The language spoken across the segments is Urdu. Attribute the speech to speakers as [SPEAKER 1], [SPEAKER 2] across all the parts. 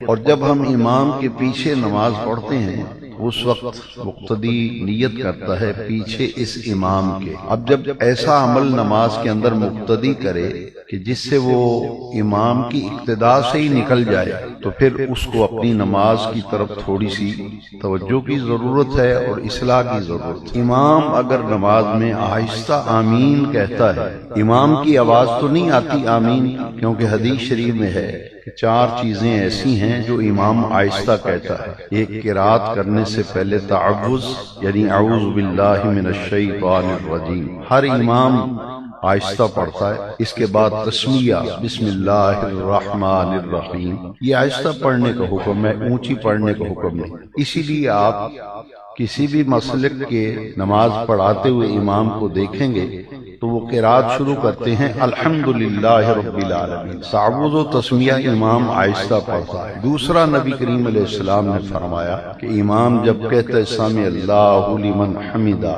[SPEAKER 1] اور جب ہم امام کے پیچھے نماز پڑھتے ہیں اس وقت مقتدی نیت کرتا ہے پیچھے اس امام کے۔ اب جب ایسا عمل نماز کے اندر مقتدی کرے کہ جس سے وہ امام کی اقتداء سے ہی نکل جائے تو پھر اس کو اپنی نماز کی طرف تھوڑی سی توجہ کی ضرورت ہے اور اصلاح کی ضرورت ہے۔ امام اگر نماز میں آہستہ آمین کہتا ہے، امام کی آواز تو نہیں آتی آمین، کیونکہ حدیث شریف میں ہے کہ 4 چیزیں ایسی ہیں جو امام آہستہ کہتا ہے۔ ایک قرات کرنے سے پہلے تعوذ یعنی اعوذ باللہ من الشیطان الرجیم، ہر امام آہستہ پڑھتا ہے۔ اس کے بعد تسمیہ بسم اللہ الرحمن الرحیم، یہ آہستہ پڑھنے کا حکم ہے، اونچی پڑھنے کا حکم نہیں۔ اسی لیے آپ کسی بھی مسلک کے نماز پڑھاتے ہوئے امام کو دیکھیں گے تو وہ قرات شروع کرتے ہیں الحمدللہ رب العالمین، تعوذ و تسمیہ امام آہستہ پڑھتا ہے۔ دوسرا، نبی کریم علیہ السلام نے فرمایا کہ امام جب کہتا ہے سمع اللہ لمن حمدہ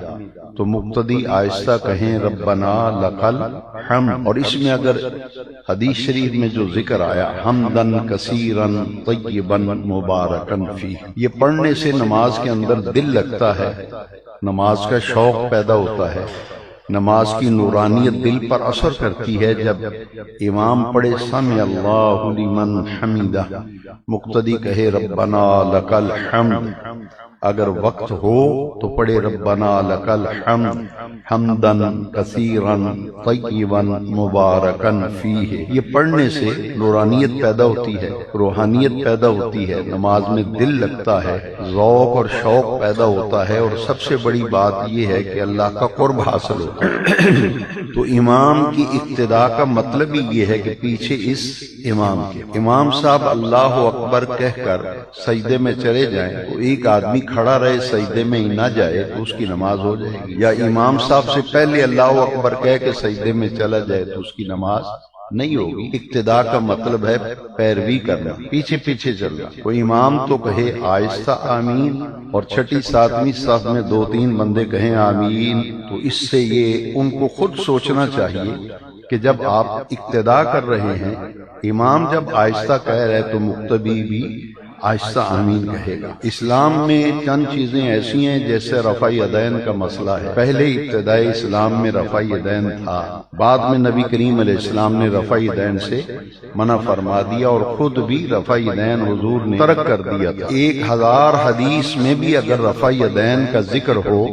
[SPEAKER 1] تو مقتدی آہستہ کہیں ربنا لک الحمد، اور اس میں اگر حدیث شریف میں جو ذکر آیا حمدن کثیرن طیبن مبارکن فیہ، یہ پڑھنے سے نماز کے اندر دل لگتا ہے، نماز کا شوق پیدا ہوتا ہے، نماز کی نورانیت دل پر اثر کرتی ہے۔ جب امام پڑھے سمع اللہ لمن حمدہ، مقتدی کہے ربنا لک الحمد، اگر وقت ہو تو پڑھے ربنا لک الحمد حمدن کثیرن طیبا مبارکن فیہ۔ یہ پڑھنے سے نورانیت پیدا ہوتی ہے، روحانیت پیدا ہوتی ہے، نماز میں دل لگتا ہے، ذوق اور شوق پیدا ہوتا ہے، اور سب سے بڑی بات یہ ہے کہ اللہ کا قرب حاصل ہوتا ہے۔ تو امام کی اقتداء کا مطلب ہی یہ ہے کہ پیچھے اس امام کے، امام صاحب اللہ اکبر کہہ کر سجدے میں چلے جائیں تو ایک آدمی کھڑا رہے سجدے میں ہی نہ جائے تو اس کی نماز ہو جائے گی، یا امام صاحب سے پہلے اللہ اکبر کہہ کے سجدے میں چلا جائے تو اس کی نماز نہیں ہوگی۔ اقتداء کا مطلب ہے پیروی کرنا، پیچھے پیچھے چلنا۔ کوئی امام تو کہے آہستہ آمین اور چھٹی ساتویں صف میں 2-3 بندے کہیں آمین، تو اس سے یہ ان کو خود سوچنا چاہیے کہ جب آپ اقتداء کر رہے ہیں، امام جب آہستہ کہہ رہے تو مقتدی بھی آہستہ آمین کہے گا۔ اسلام میں چند چیزیں ایسی ہیں جیسے رفع یدین کا مسئلہ ہے، پہلے ابتدائی اسلام میں رفع یدین تھا، بعد میں نبی کریم علیہ السلام نے رفع یدین سے منع فرما دیا اور خود بھی رفع یدین حضور نے ترک کر دیا تھا۔ 1000 حدیث میں بھی اگر رفع یدین کا ذکر ہو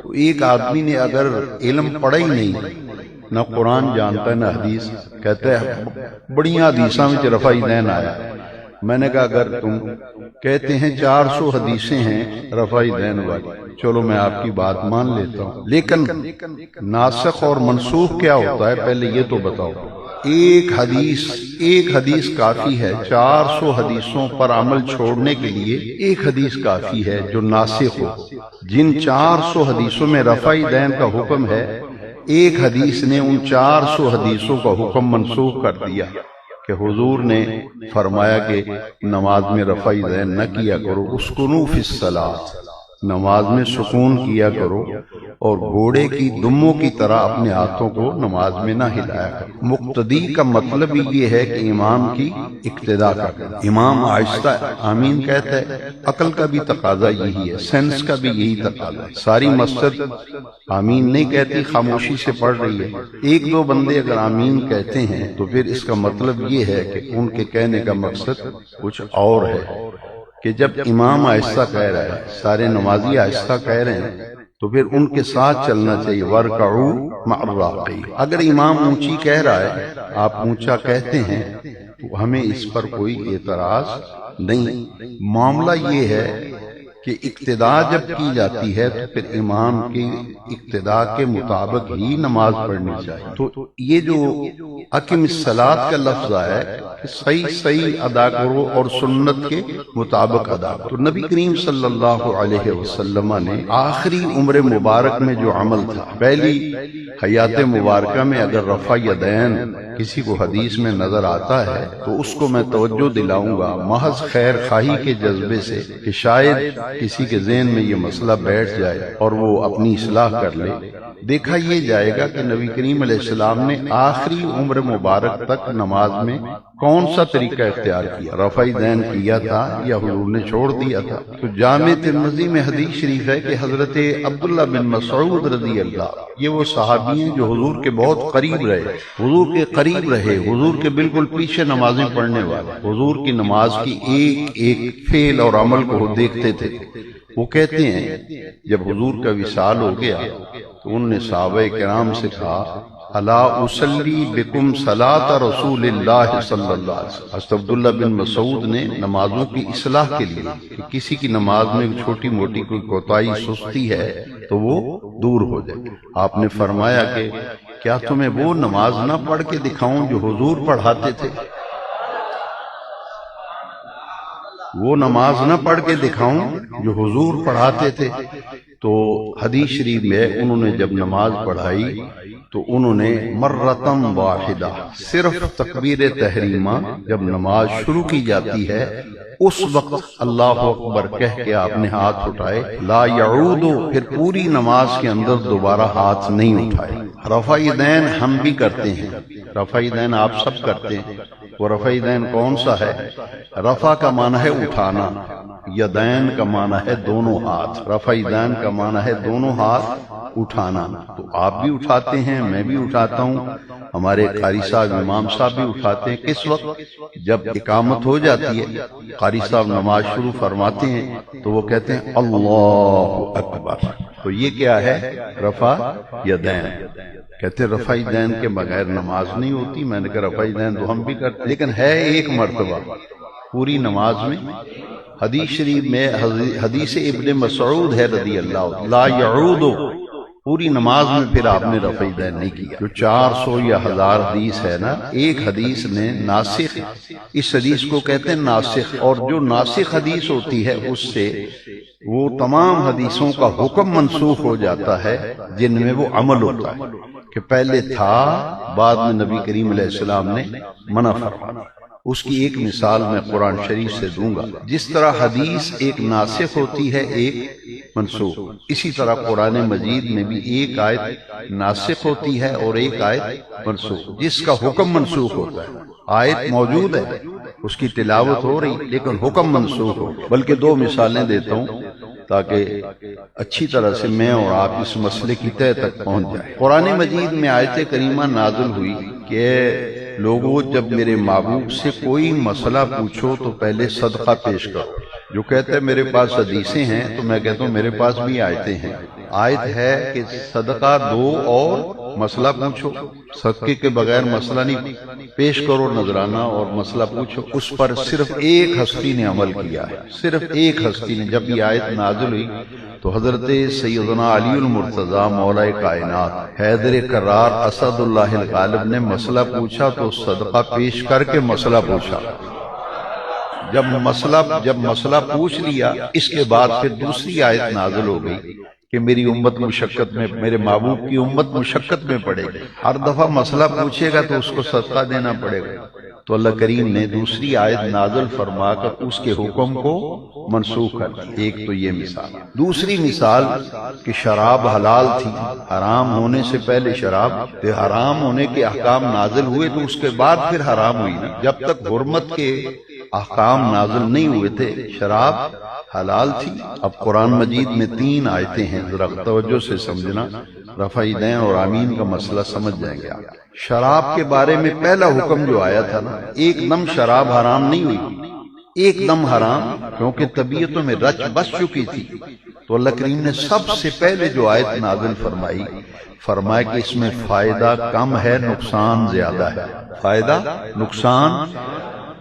[SPEAKER 1] تو ایک آدمی نے اگر علم پڑھا ہی نہیں، نہ قرآن جانتا ہے نہ حدیث، کہتے ہیں بڑی حدیثاں میں رفع یدین آیا۔ میں نے کہا اگر تم کہتے ہیں 400 حدیثیں ہیں رفع یدین والی، چلو میں آپ کی بات مان لیتا ہوں، لیکن ناسخ اور منسوخ کیا ہوتا ہے پہلے یہ تو بتاؤ۔ ایک حدیث کافی ہے، 400 حدیثوں پر عمل چھوڑنے کے لیے ایک حدیث کافی ہے جو ناسخ ہو۔ جن 400 حدیثوں میں رفع یدین کا حکم ہے، ایک حدیث نے ان 400 حدیثوں کا حکم منسوخ کر دیا کہ حضور نے فرمایا کہ نماز میں رفع یدین نہ کیا کرو، اسکنوا فی الصلاۃ، نماز میں سکون کیا کرو، اور گھوڑے کی دموں کی طرح اپنے ہاتھوں کو نماز میں نہ ہلایا کرو۔ مقتدی کا مطلب ہی یہ ہے کہ امام کی اقتداء کرنا۔ امام آہستہ آمین کہتا ہے، عقل کا بھی تقاضا یہی ہے، سینس کا بھی یہی تقاضا ہے۔ ساری مسجد آمین نہیں کہتی، خاموشی سے پڑھ رہی ہے، 1-2 بندے اگر آمین کہتے ہیں تو پھر اس کا مطلب یہ ہے کہ ان کے کہنے کا مقصد کچھ اور ہے، کہ جب امام آہستہ کہہ رہا ہے، سارے نمازی آہستہ کہہ رہے ہیں تو پھر ان کے ساتھ چلنا چاہیے، وَارْكَعُوا مَعَ الرَّاكِعِينَ۔ اگر امام اونچی کہہ رہا ہے، آپ اونچا کہتے ہیں تو ہمیں اس پر کوئی اعتراض نہیں۔ معاملہ یہ ہے کہ اقتداء جب کی جاتی ہے تو پھر امام کی اقتداء کے مطابق ہی نماز پڑھنی چاہیے۔ تو یہ جو اقم الصلاۃ کا لفظ ہے کہ صحیح ادا کرو اور سنت کے مطابق ادا کرو۔ تو نبی کریم صلی اللہ علیہ وسلم نے آخری عمر مبارک میں جو عمل تھا، پہلی حیات مبارکہ میں اگر رفع یدین کسی کو حدیث میں نظر آتا ہے تو اس کو میں توجہ دلاؤں گا محض خیر خواہی کے جذبے سے، کہ شاید کسی کے ذہن میں یہ مسئلہ بیٹھ جائے اور وہ اپنی اصلاح کر لے، دیکھا یہ جائے گا کہ نبی کریم علیہ السلام نے آخری عمر مبارک تک نماز میں کون سا طریقہ اختیار کیا، رفع دین کیا تھا یا حضور نے چھوڑ دیا تھا؟ تو جامع ترمذی میں حدیث شریف ہے کہ حضرت عبداللہ بن مسعود رضی اللہ، یہ وہ صحابی ہیں جو حضور کے بہت قریب رہے، حضور کے قریب رہے، حضور کے بالکل پیچھے نمازیں پڑھنے والے، حضور کی نماز کی ایک ایک فعل اور عمل کو وہ دیکھتے تھے۔ وہ کہتے ہیں جب حضور کا وصال ہو گیا تو انہوں نے صحابہ کرام سے کہا الا اصلی بکم صلاۃ رسول اللہ صلی اللہ علیہ وسلم۔ حضرت عبداللہ بن مسعود نے نمازوں کی اصلاح کے لیے کہ کسی کی نماز میں چھوٹی موٹی کوئی کوتاہی سستی ہے تو وہ دور ہو جائے، آپ نے فرمایا کہ کیا تمہیں وہ نماز نہ پڑھ کے دکھاؤں جو حضور پڑھاتے تھے؟ وہ نماز نہ پڑھ کے دکھاؤں جو حضور پڑھاتے تھے؟ تو حدیث شریف میں انہوں نے جب نماز پڑھائی تو انہوں نے مرتم واحدہ، صرف تکبیر تحریمہ جب نماز شروع کی جاتی ہے اس وقت اللہ اکبر کہہ کے آپ نے ہاتھ اٹھائے، لا یعودو، پھر پوری نماز کے اندر دوبارہ ہاتھ نہیں اٹھائے۔ رفع دین ہم بھی کرتے ہیں، رفع دین آپ سب کرتے ہیں، وہ رفع دین کون سا ہے؟ رفع کا معنی ہے اٹھانا، یدین کا معنی ہے دونوں ہاتھ، رفع دین کا معنی ہے دونوں ہاتھ اٹھانا۔ تو آپ بھی اٹھاتے ہیں، میں بھی اٹھاتا ہوں، ہمارے قاری صاحب امام صاحب بھی اٹھاتے ہیں۔ کس وقت؟ جب اقامت ہو جاتی ہے، قاری صاحب نماز شروع فرماتے ہیں تو وہ کہتے ہیں اللہ اکبر، تو یہ کیا ہے؟ رفع یدین۔ کہتے رفع دین کے بغیر نماز نہیں ہوتی۔ میں نے کہا رفع دین تو ہم بھی کرتے، لیکن ہے ایک مرتبہ پوری نماز میں۔ حدیث شریف میں حدیث ابن مسعود ہے رضی اللہ، لا یعودو، پوری نماز میں پھر آپ نے رفع دین نہیں کیا۔ جو 400 یا 1000 حدیث ہے نا، ایک حدیث نے ناسخ، اس حدیث کو کہتے ہیں ناسخ، اور جو ناسخ حدیث ہوتی ہے اس سے وہ تمام حدیثوں کا حکم منسوخ ہو جاتا ہے جن میں وہ عمل ہوتا ہے کہ پہلے تھا، بعد میں نبی کریم علیہ السلام نے منع فرمایا۔ اس کی ایک مثال میں قرآن شریف سے دوں گا۔ جس طرح حدیث ایک ناسخ ہوتی ہے ایک منسوخ، اسی طرح قرآن مجید میں بھی ایک آیت ناسخ ہوتی ہے اور ایک آیت منسوخ، جس کا حکم منسوخ ہوتا ہے۔ آیت موجود ہے، اس کی تلاوت ہو رہی، لیکن حکم منسوخ ہو۔ بلکہ دو مثالیں دیتا ہوں تاکہ اچھی طرح سے میں اور آپ اس مسئلے کی تہہ تک پہنچ جائیں۔ قرآن مجید میں آیت کریمہ نازل ہوئی کہ لوگوں جب میرے محبوب سے کوئی مسئلہ پوچھو تو پہلے صدقہ پیش کرو۔ جو کہتے ہیں میرے پاس حدیثیں ہیں تو میں کہتا ہوں میرے پاس بھی آیتیں ہیں۔ آیت ہے کہ صدقہ دو اور مسئلہ پوچھو، صدقے کے بغیر مسئلہ نہیں پیش کرو نذرانہ اور مسئلہ پوچھو۔ اس پر صرف ایک ہستی نے عمل کیا ہے، صرف ایک ہستی نے۔ جب یہ آیت نازل ہوئی تو حضرت سیدنا علی المرتضیٰ مولا کائنات حیدر کرار اسد اللہ الغالب نے مسئلہ پوچھا تو صدقہ پیش کر کے مسئلہ پوچھا۔ جب مسئلہ پوچھ لیا، اس کے بعد پھر دوسری آیت نازل ہو گئی کہ میری امت مشقت میں، میرے محبوب کی امت مشقت میں پڑے گی، ہر دفعہ مسئلہ پوچھے گا تو اس کو صدقہ دینا پڑے گا۔ تو اللہ کریم نے دوسری آیت نازل فرما کر اس کے حکم کو منسوخ کر دیا۔ ایک تو یہ مثال۔ دوسری مثال کہ شراب حلال تھی، حرام ہونے سے پہلے شراب، حرام ہونے کے احکام نازل ہوئے تو اس کے بعد پھر حرام ہوئی نا۔ جب تک حرمت کے احکام نازل نہیں ہوئے تھے شراب حلال تھی۔ اب قرآن مجید میں 3 آیتیں ہیں، ذرا توجہ سے سمجھنا، رفع دین اور آمین کا مسئلہ سمجھ جائیں گے آپ۔ شراب کے بارے میں پہلا حکم جو آیا تھا نا، ایک دم شراب حرام نہیں ہوئی، ایک دم حرام، کیونکہ طبیعتوں میں رچ بس چکی تھی۔ تو اللہ کریم نے سب سے پہلے جو آیت نازل فرمائی، فرمایا کہ اس میں فائدہ کم ہے، نقصان زیادہ ہے۔ فائدہ، نقصان،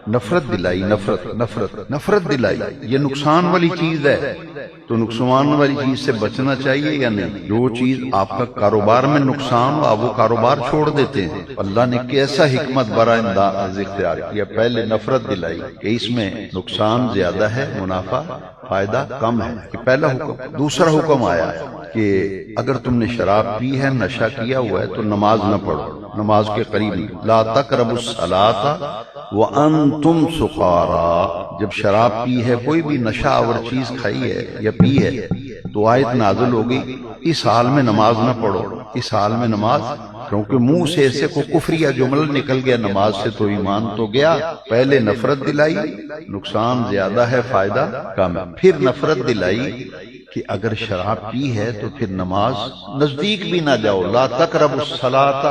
[SPEAKER 1] نفرت دلائی، نفرت دلائی، یہ نقصان والی چیز ہے۔ تو نقصان والی چیز سے بچنا چاہیے یا نہیں؟ جو چیز آپ کا کاروبار میں نقصان ہو آپ وہ کاروبار چھوڑ دیتے ہیں۔ اللہ نے کیسا حکمت برا انداز اختیار کیا، پہلے نفرت دلائی کہ اس میں نقصان زیادہ ہے، منافع فائدہ کم ہے، کہ پہلا حکم۔ دوسرا حکم آیا کہ اگر تم نے شراب پی ہے، نشہ کیا ہوا ہے تو نماز نہ پڑھو، نماز کے قریب نہیں۔ لا تقربوا الصلاۃ وانتم سکارى، جب شراب پی ہے، کوئی بھی نشہ آور چیز کھائی ہے یا پی ہے تو آیت نازل ہو گئی اس حال میں نماز نہ پڑھو۔ اس حال میں نماز، کیونکہ منہ سے ایسے کو کفریہ جملہ نکل گیا نماز سے تو ایمان تو گیا۔ پہلے نفرت دلائی نقصان زیادہ ہے فائدہ کم ہے، پھر نفرت دلائی کہ اگر شراب پی ہے تو پھر نماز نزدیک بھی نہ جاؤ، لا تقربوا الصلاۃ،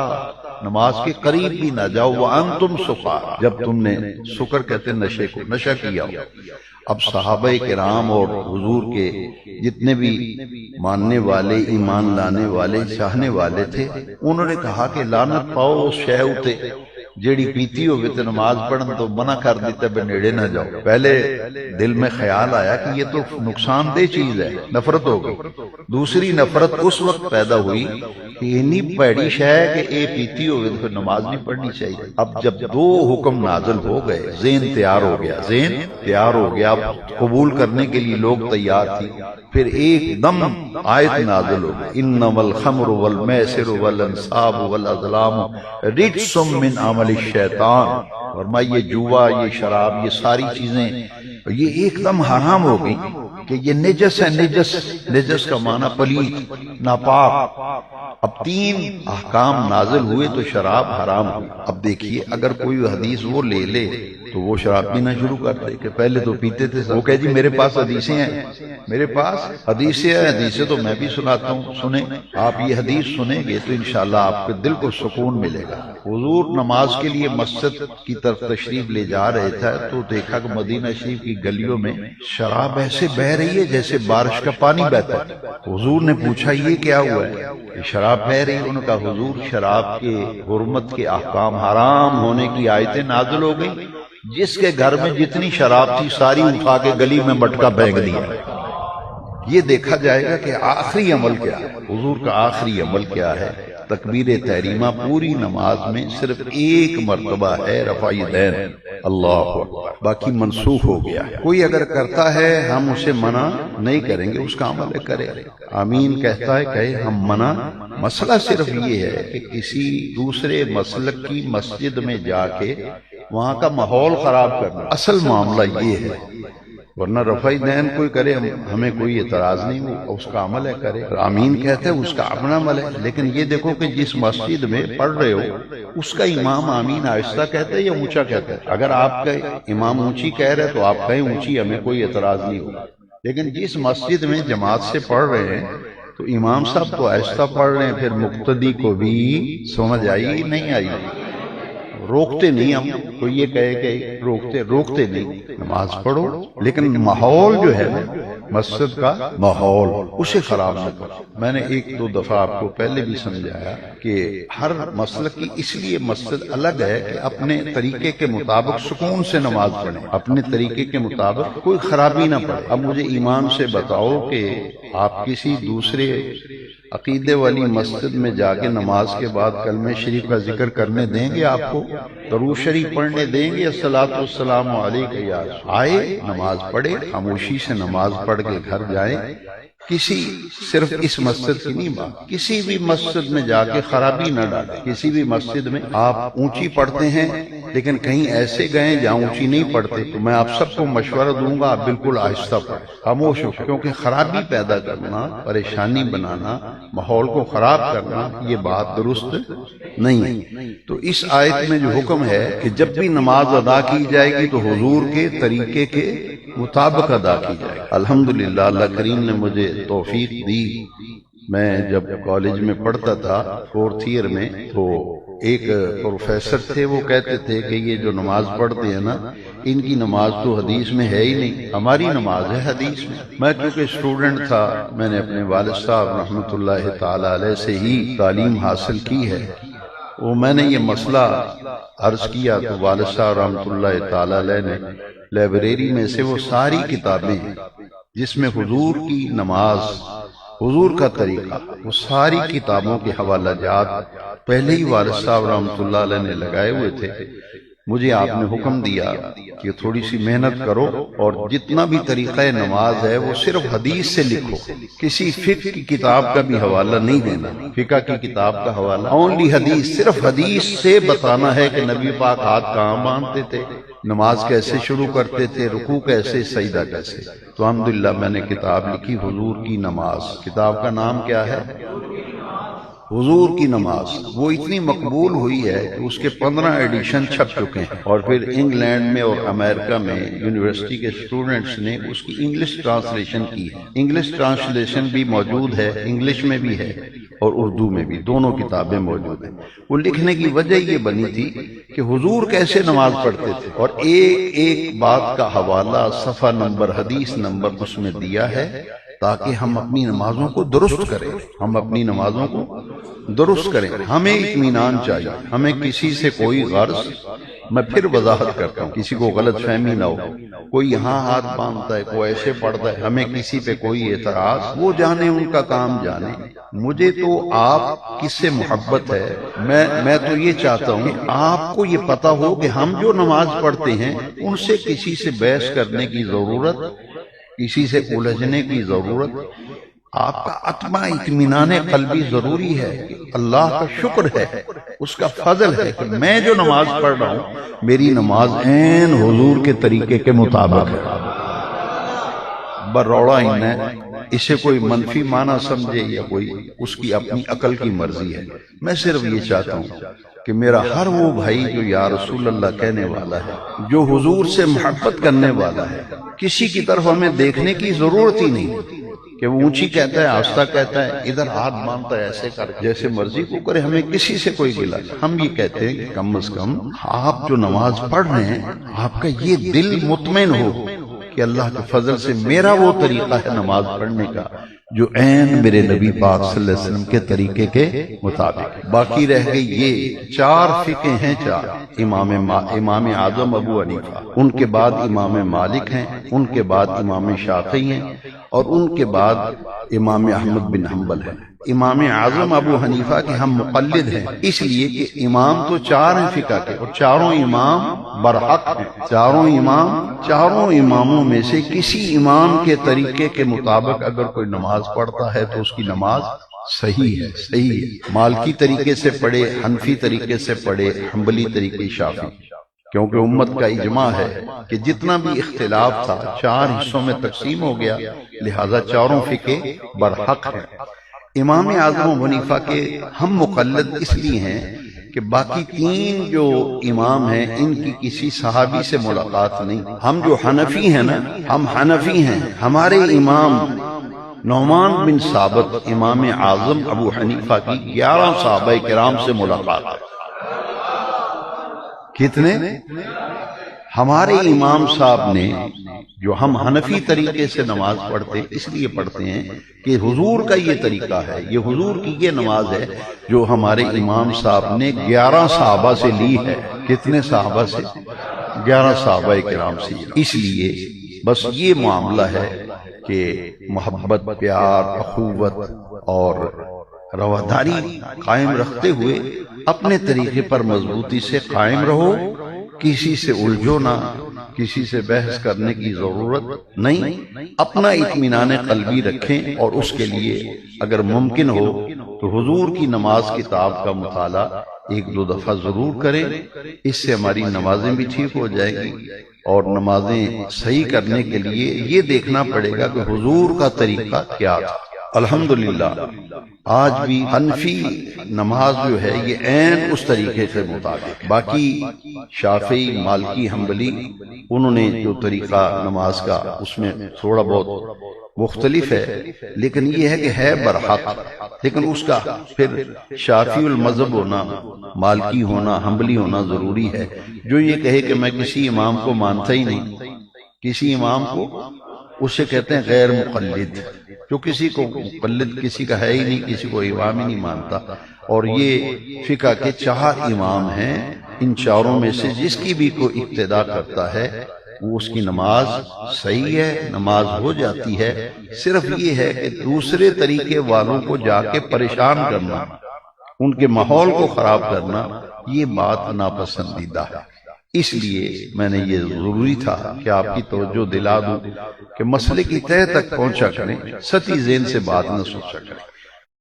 [SPEAKER 1] نماز کے قریب بھی نہ جاؤ، وانتم سکارى، جب تم نے سکر کہتے نشے کو، نشہ کیا ہو۔ اب صحابہ کرام اور حضور کے جتنے بھی ماننے والے، ایمان لانے والے، چاہنے والے تھے، انہوں نے کہا کہ لعنت پاؤ اس شے اتے جیڑی پیتی ہوگی تو نماز پڑھن تو منع کر دیتا بے نیڑے نہ جاؤ۔ پہلے دل میں خیال آیا کہ یہ تو نقصان دہ چیز ہے، نفرت ہو گئی۔ دوسری نفرت اس وقت پیدا ہوئی کہ اتنی پیڑی شے ہے کہ اے پیتی ہوگی تو پھر نماز نہیں پڑھنی چاہیے۔ اب جب دو حکم نازل ہو گئے، ذہن تیار ہو گیا، ذہن تیار ہو گیا، اب قبول کرنے کے لیے لوگ تیار تھی۔ پھر ایک دم آیت نازل ہو گئی، انما الخمر والمیسر والانصاب والازلام رجس من عمل الشیطان، فرمایا یہ جوا، یہ شراب، یہ ساری چیزیں یہ ایک دم حرام ہو گئی کہ یہ نجس ہے۔ نجس کا معنی پلید، ناپاک۔ اب تین احکام نازل ہوئے تو شراب حرام ہوئی۔ اب دیکھیے اگر کوئی حدیث وہ لے لے تو وہ شراب پینا شروع کر دے کہ پہلے تو پیتے تھے، وہ کہے جی میرے پاس حدیثیں ہیں، میرے پاس حدیثیں ہیں، حدیثیں تو میں بھی سناتا ہوں، سنیں آپ یہ حدیث سنیں گے تو انشاءاللہ آپ کے دل کو سکون ملے گا۔ حضور نماز کے لیے مسجد کی طرف تشریف لے جا رہے تھے تو دیکھا کہ مدینہ شریف کی گلیوں میں شراب ایسے بہ رہی ہے جیسے بارش کا پانی بہتا ہے۔ حضور نے پوچھا یہ کیا ہوا ہے؟ یہ شراب بہ رہی ہے۔ انہوں نے کہا حضور شراب کے حرمت کے احکام، حرام ہونے کی آیتیں نازل ہو گئی، جس کے گھر میں جتنی شراب تھی ساری اٹھا کے گلی میں مٹکا پھینک دیا۔ یہ دیکھا جائے گا کہ آخری عمل کیا ہے، حضور کا آخری عمل کیا ہے۔ تکبیر تحریمہ پوری نماز میں صرف ایک مرتبہ ہے، رفع یدین، اللہ اکبر، باقی منسوخ ہو گیا۔ کوئی اگر کرتا ہے ہم اسے منع نہیں کریں گے، اس کا عمل کرے، آمین کہتا ہے کہے، ہم منع۔ مسئلہ صرف یہ ہے کہ کسی دوسرے مسلک کی مسجد میں جا کے وہاں کا ماحول خراب کرنا، اصل معاملہ یہ ہے۔ ورنہ رفع دین کوئی کرے ہمیں کوئی اعتراض نہیں، وہ اس کا عمل ہے کرے، آمین کہتے ہیں اس کا اپنا عمل ہے۔ لیکن یہ دیکھو کہ جس مسجد میں پڑھ رہے ہو اس کا امام آمین آہستہ کہتا ہے یا اونچا کہتا ہے؟ اگر آپ کا امام اونچی کہہ رہے تو آپ کہیں اونچی، ہمیں کوئی اعتراض نہیں ہوگا۔ لیکن جس مسجد میں جماعت سے پڑھ رہے ہیں تو امام صاحب تو آہستہ پڑھ رہے ہیں، پھر مقتدی کو بھی سمجھ آئی نہیں آئی؟ روکتے نہیں ہم، کوئی یہ کہے کہ روکتے نہیں، نماز پڑھو، لیکن ماحول جو ہے مسجد کا ماحول اسے خراب نہ کرو۔ میں نے ایک دو دفعہ آپ کو پہلے بھی سمجھایا کہ ہر مسلک کی اس لیے مسجد الگ ہے کہ اپنے طریقے کے مطابق سکون سے نماز پڑھیں، اپنے طریقے کے مطابق کوئی خرابی نہ پڑے۔ اب مجھے ایمان سے بتاؤ کہ آپ کسی دوسرے عقیدے والی مسجد میں جا کے نماز کے بعد کلمہ شریف کا ذکر کرنے دیں گے؟ آپ کو درود شریف پڑھنے دیں گے؟ الصلاۃ والسلام علیک یا آئے نماز پڑھے، خاموشی سے نماز پڑھ کے گھر جائیں۔ کسی صرف اس مسجد کی نہیں بات، کسی بھی مسجد میں جا کے خرابی نہ ڈالیں۔ کسی بھی مسجد میں آپ اونچی پڑھتے ہیں لیکن کہیں ایسے گئے جہاں اونچی نہیں پڑھتے تو میں آپ سب کو مشورہ دوں گا آپ بالکل آہستہ پڑھیں، خاموش ہو، کیونکہ خرابی پیدا کرنا، پریشانی بنانا، ماحول کو خراب کرنا یہ بات درست نہیں ہے۔ تو اس آیت میں جو حکم ہے کہ جب بھی نماز ادا کی جائے گی تو حضور کے طریقے کے مطابق ادا کی جائے گی۔ الحمدللہ اللہ کریم نے مجھے توفیق دی۔ میں جب کالج میں پڑھتا تھا 4th ایئر میں تو ایک پروفیسر تھے، وہ کہتے تھے کہ یہ جو نماز پڑھتے ہیں نا ان کی نماز تو حدیث میں ہے ہی نہیں، ہماری نماز ہے حدیث میں۔ میں کیونکہ اسٹوڈنٹ تھا، میں نے اپنے والد صاحب رحمۃ اللہ تعالی علیہ سے ہی تعلیم حاصل کی ہے، وہ میں نے یہ مسئلہ عرض کیا تو والد صاحب رحمۃ اللہ تعالی علیہ نے لائبریری میں سے وہ ساری کتابیں جس میں حضور کی نماز، حضور کا طریقہ، وہ ساری کتابوں کے حوالہ جات پہلے ہی والد صاحب رحمۃ اللہ علیہ نے لگائے ہوئے تھے۔ مجھے آپ نے حکم دیا کہ تھوڑی سی محنت کرو اور جتنا بھی طریقہ نماز ہے وہ صرف حدیث سے لکھو، کسی فقہ کی کتاب کا بھی حوالہ نہیں دینا، فقہ کی کتاب کا حوالہ، اونلی حدیث، صرف حدیث سے بتانا ہے کہ نبی پاک ہاتھ کہاں باندھتے تھے، نماز کیسے شروع کرتے تھے، رکوع کیسے، سجدہ کیسے۔ تو الحمدللہ میں نے کتاب لکھی حضور کی نماز۔ کتاب کا نام کیا ہے؟ حضور کی نماز وہ اتنی مقبول ہوئی ہے کہ اس کے 15 ایڈیشن چھپ چکے ہیں، اور پھر انگلینڈ میں اور امریکہ میں یونیورسٹی کے اسٹوڈنٹس نے اس کی انگلش ٹرانسلیشن کی ہے۔ انگلش ٹرانسلیشن بھی موجود ہے، انگلش میں بھی ہے اور اردو میں بھی، دونوں کتابیں موجود ہیں۔ وہ لکھنے کی وجہ یہ بنی تھی کہ حضور کیسے نماز پڑھتے تھے، اور ایک ایک بات کا حوالہ، صفحہ نمبر، حدیث نمبر اس میں دیا ہے، تاکہ ہم اپنی نمازوں کو درست کریں، ہم اپنی نمازوں کو درست کریں۔ ہمیں اطمینان چاہیے، ہمیں کسی سے کوئی غرض، میں پھر وضاحت کرتا ہوں، کسی کو غلط فہمی نہ ہو، کوئی یہاں ہاتھ باندھتا ہے، کوئی ایسے پڑھتا ہے، ہمیں کسی پہ کوئی اعتراض، وہ جانے، ان کا کام جانے۔ مجھے تو آپ کس سے محبت ہے، میں تو یہ چاہتا ہوں کہ آپ کو یہ پتا ہو کہ ہم جو نماز پڑھتے ہیں ان سے کسی سے بحث کرنے کی ضرورت، کسی سے الجھنے کی ضرورت، آپ کا اتما اطمینان قلبی ضروری ہے۔ اللہ کا شکر ہے، اس کا فضل ہے کہ میں جو نماز پڑھ رہا ہوں میری نماز عین حضور کے طریقے کے مطابق ہے۔ بروڑا ہی ہے، اسے کوئی منفی معنی سمجھے یا کوئی اس کی اپنی عقل کی مرضی ہے۔ میں صرف یہ چاہتا ہوں کہ میرا ہر وہ بھائی جو یا رسول اللہ کہنے والا ہے، جو حضور سے محبت کرنے والا ہے، کسی کی طرف ہمیں دیکھنے کی ضرورت ہی نہیں کہ وہ اونچی کہتا ہے، آہستہ کہتا ہے، ادھر ہاتھ باندھتا ہے، ایسے کر جیسے مرضی کو کرے، ہمیں کسی سے کوئی گلا۔ ہم یہ کہتے ہیں کہ کم از کم آپ جو نماز پڑھ رہے ہیں آپ کا یہ دل مطمئن ہو کہ اللہ کے فضل سے میرا وہ طریقہ ہے نماز پڑھنے کا جو عین میرے نبی پاک صلی اللہ علیہ وسلم کے طریقے کے مطابق۔ باقی رہ گئی یہ 4 فقہ ہیں، 4 امام اعظم ابو حنیفہ، ان کے بعد امام مالک ہیں، ان کے بعد امام شافعی ہیں، اور ان کے بعد امام احمد بن حنبل ہیں۔ امام اعظم ابو حنیفہ کے ہم مقلد ہیں، اس لیے کہ امام تو 4 ہیں فقہ کے، اور چاروں امام برحق ہیں۔ چاروں اماموں میں سے کسی امام کے طریقے کے مطابق اگر کوئی نماز پڑھتا ہے تو اس کی نماز صحیح ہے۔ مالکی طریقے سے پڑھے، حنفی طریقے سے پڑھے، حنبلی طریقے، شافعی، کیونکہ امت کا اجماع ہے کہ جتنا بھی اختلاف تھا 4 حصوں میں تقسیم ہو گیا، لہذا چاروں فقہ برحق ہیں۔ امام اعظم ابو حنیفہ کے ہم مقلد اس لیے ہیں کہ باقی 3 جو امام ہیں ان کی کسی صحابی سے ملاقات نہیں۔ ہم جو حنفی ہیں نا، ہم حنفی ہیں، ہمارے امام نعمان بن ثابت امام اعظم ابو حنیفہ کی 11 صحابہ کرام سے ملاقات ہے۔ کتنے؟ ہمارے امام صاحب نے، جو ہم حنفی طریقے سے نماز پڑھتے اس لیے پڑھتے ہیں کہ حضور کا یہ طریقہ ہے، یہ حضور کی یہ نماز ہے جو ہمارے امام صاحب نے 11 صحابہ سے لی ہے۔ کتنے صحابہ سے؟ 11 صحابہ کرام سے۔ اس لیے بس یہ معاملہ ہے کہ محبت، پیار، اخوت اور رواداری قائم رکھتے ہوئے اپنے طریقے پر مضبوطی سے قائم رہو، کسی سے الجھو نہ، کسی سے بحث کرنے کی ضرورت نہیں، اپنا اطمینان قلبی رکھیں، اور اس کے لیے اگر ممکن ہو تو حضور کی نماز کتاب کا مطالعہ 1-2 دفعہ ضرور کریں۔ اس سے ہماری نمازیں بھی ٹھیک ہو جائیں گی، اور نمازیں صحیح کرنے کے لیے یہ دیکھنا پڑے گا کہ حضور کا طریقہ کیا تھا۔ الحمدللہ آج بھی حنفی نماز جو ہے یہ عین اس طریقے سے مطابق۔ باقی شافعی، مالکی، حنبلی انہوں نے جو طریقہ نماز کا اس میں تھوڑا بہت مختلف ہے، لیکن یہ ہے کہ ہے برحق۔ لیکن اس کا پھر شافعی المذہب ہونا، مالکی ہونا، حنبلی ہونا ضروری ہے۔ جو یہ کہے کہ میں کسی امام کو مانتا ہی نہیں، کسی امام کو، اسے کہتے ہیں غیر مقلد۔ جو کسی کو مقلد کسی کا ہے ہی نہیں، کسی کو امام ہی نہیں مانتا۔ اور یہ فقہ کے 4 امام ہیں، ان چاروں میں سے جس کی بھی کوئی اقتداء کرتا ہے وہ اس کی نماز صحیح ہے، نماز ہو جاتی ہے۔ صرف یہ ہے کہ دوسرے طریقے والوں کو جا کے پریشان کرنا، ان کے ماحول کو خراب کرنا، یہ بات ناپسندیدہ ہے۔ اس لیے میں نے یہ ضروری تھا کہ آپ کی توجہ دلا دوں کہ مسئلے کی تہہ تک پہنچا کریں، سطحی ذہن سے بات نہ سوچا کریں۔